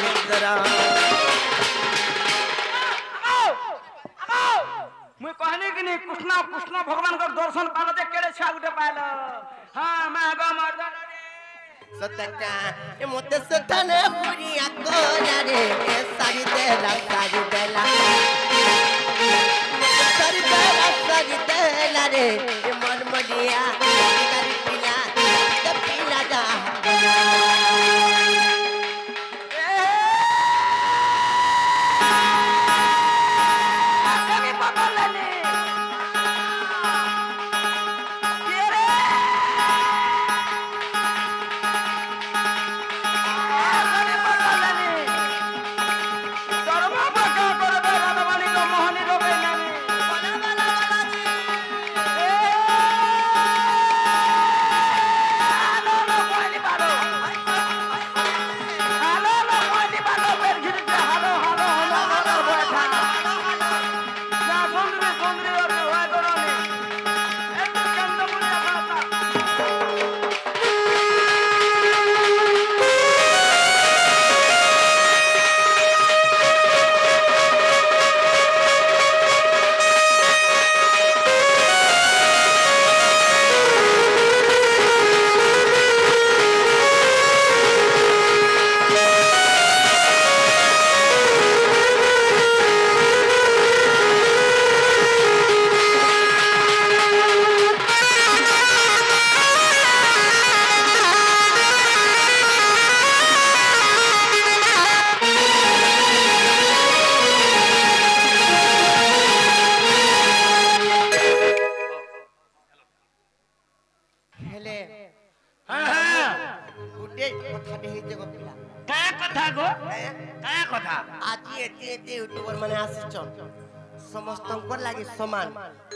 हितरा मुई कहनी कि नहीं कृष्ण कृष्ण भगवान का दर्शन पालो जे केड़े छा गुटे पालो हां मैं गो मर्दन सतका ए मोते सतने पुरिया कोला रे सारी देला सारी देला रे मन मलिया गारी पिला ते पिला जा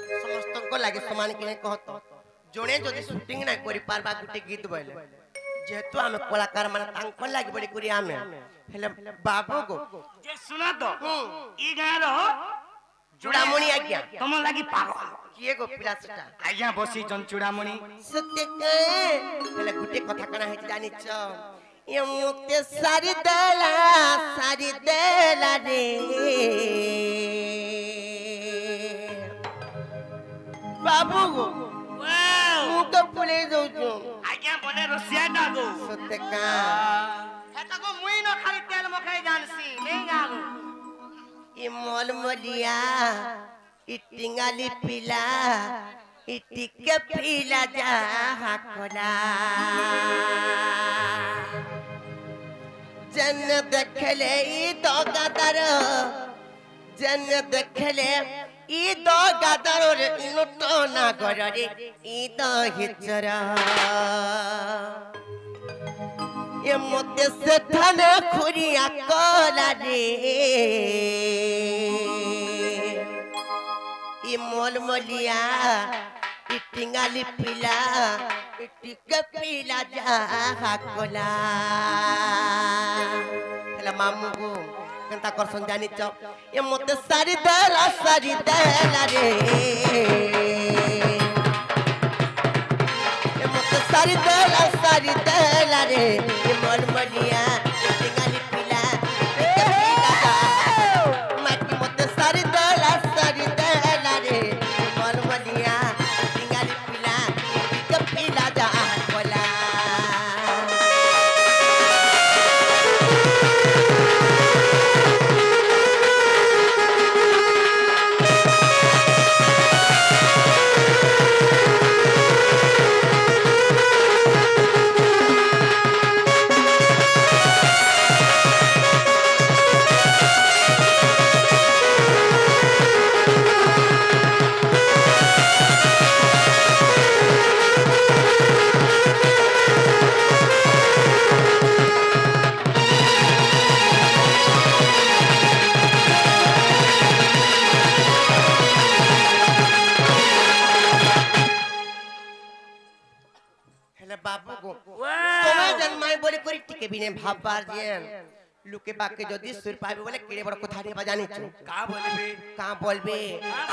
समान के कहत जोने जदि शूटिंग ना करि पारबा गुटे गीत बोले जेतु हम कलाकार माने तांको लागि बडी करी आमे हेले बाबू को जे सुना तो ई गां रो चूड़ामणि आज्ञा तुम लागि पागल किए गो पिला सेटा आज्ञा बसी जन चूड़ामणि सत्य के हेले गुटे कथा कना है जानि छ ये मुक्ते सारी देला रे बाबू गो मुके पुले दउछु आज्ञा बने रसिया डागो सत्य का हेता को मुई न खाली तेल मखाई जानसी नहीं गागो ई मलमलिया ई टिंगाली पिला ई टिके पिला जा हाकोला जन देखले ई दोगादार जन देखले ई दो गादार इनुटो ना गरे ई दो हिचरा ये मोते से थाने खुरिया कोला रे ई मोलमलिया ई टिंगाली पिला ई टिके पिला जा कोला हेला मामू को कंता करसन जानि छ ए मोते सारी देला रे ए मोते सारी देला रे ए मलमलिया टिंगाली पिला माटी मोते सारी देला रे मलमलिया टिंगाली पिला के पिला जा कोला के बिने भाबार जेन लुके बाके जदी सुर पाबे बोले केड़े बड़ कथा रे बजानी छु का बोलबे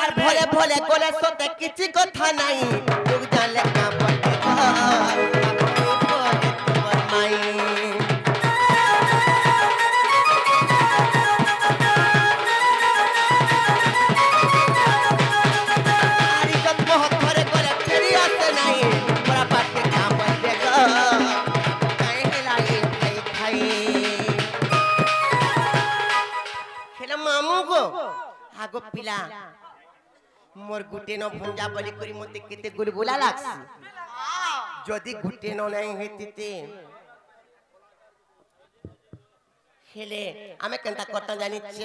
और भोले भोले कोले सोते किछि कथा नाही लोग जाने का बोलबे बोले तोर माई भागो पिला मोर गुटे न भंजा बलि करी मते केते गुलगुला लागसी जदी गुटे न नहीं हेतिते हेले आमे केनता करता जानि छ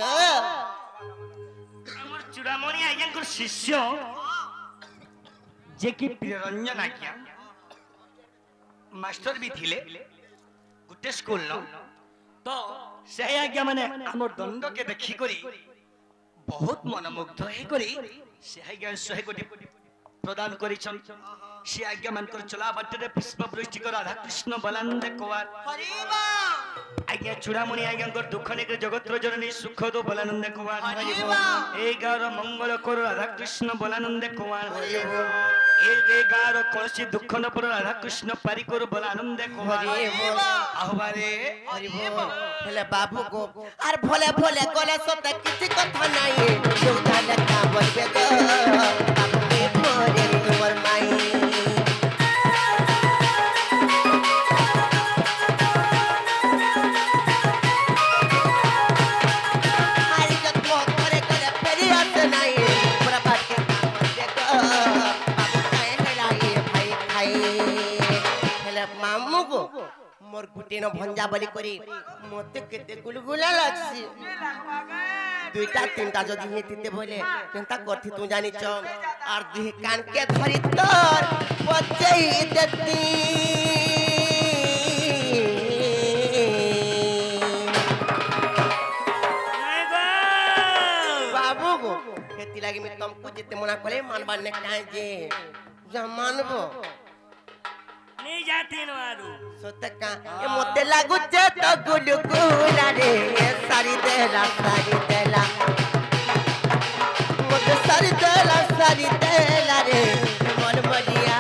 हमर चुड़ामणि आज्ञाकर शिष्य जे कि प्रियरंजन आज्ञा मास्टर भी थिले गुटे स्कूल न तो से आज्ञा माने हमर दंड के देखि करी बहुत मनमुग्ध हे करी से आज्ञा 100 कोटी प्रदान करिछन से आज्ञा मानकर चला बाटे पुष्प वृष्टि कर राधा कृष्ण बलानंद कुमार हरिबा आज्ञा चूड़ामणि आज्ञाकर दुख निक जगत जननी सुख दो बलानंद कुमार ए गार मंगल कर राधा कृष्ण बलानंद कुमार ए गार कोसी दुख न पर राधा कृष्ण पारी कर बलानंद कुमार आह्वारे हेले बाबू को आर भोले भोले कोले सोते किछि कथा नाही तू थाले का बोलबे गो बाबू के मोरे तुमर माई हारी जत मो करे करे फेरी आते नाही पूरा बात के का बोलबे गो बाबू काहे हेला ये भाई खाई हेले मामू को मोर गुटे न भंजा बलि करी मते केते गुलगुला लागसी दुईटा तीनटा जदी हेतिते बोले केनता करथि तू जानि छ आर दुही कान के धरि तोर बचई देती बाबू को खेती लागी में तुमको जिते मना करे मानबान ने काहे जे जा मानबो नहीं जाती नवारू सोतका ए मोते लागु जे तो गुलगुला रे सारी देला मोते सारी देला रे मन मरिया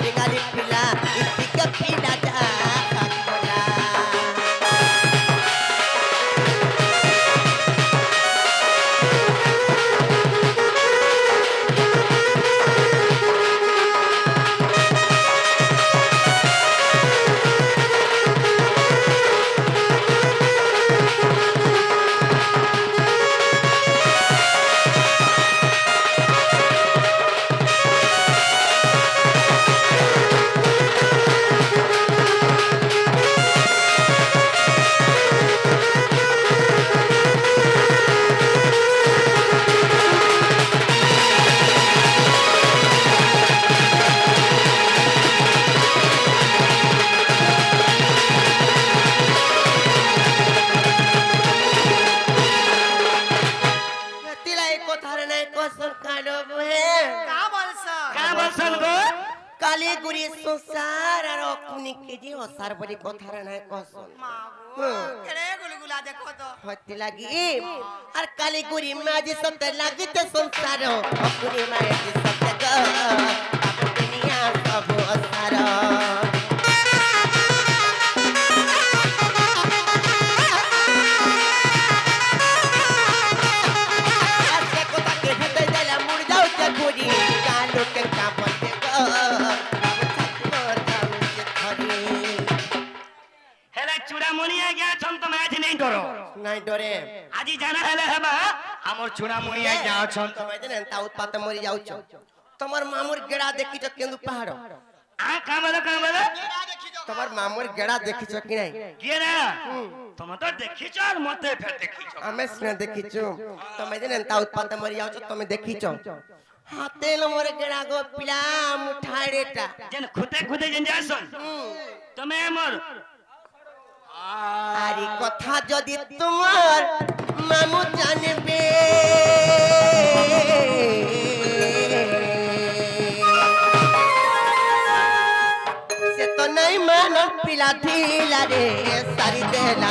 पिंगाली पिला इति के पिला जा कोला काली गुरी संसार आरो कुनी के जी ओसार बड़ी कथार नाही कहसन केरे गुलगुला देखो तो होती लागी आर काली गुरी माजी सते लागिते संसार कुनी माजी सते ग बाबू दुनिया सब ओसार आसे कोता के हते देला मुड़ जाऊ ते गुरी कालो के का बोलते ग चूड़ामणि आज्ञा छन तुम आज नहीं डरो नहीं डरे आज जाना हेले हेबा हमर चूड़ामणि आज्ञा छन तुम जने ता उत्पात मरि जाउ छ तमर मामुर गेड़ा देखि छ केंदु पहाड़ आ का बोलो तमर मामुर गेड़ा देखि छ कि नहीं गेड़ा तुम तो देखि छ और मते फेर देखि छ हमें स्ने देखि छ तुम जने ता उत्पात मरि जाउ छ तुम देखि छ हातेल मोर गेड़ा गो पिला मुठाड़ेटा जन खुदे जन जासन तमे हमर आरी कथा जदि तुमार मामू जानबे से तो नहीं मान पिला थीला रे सारी देला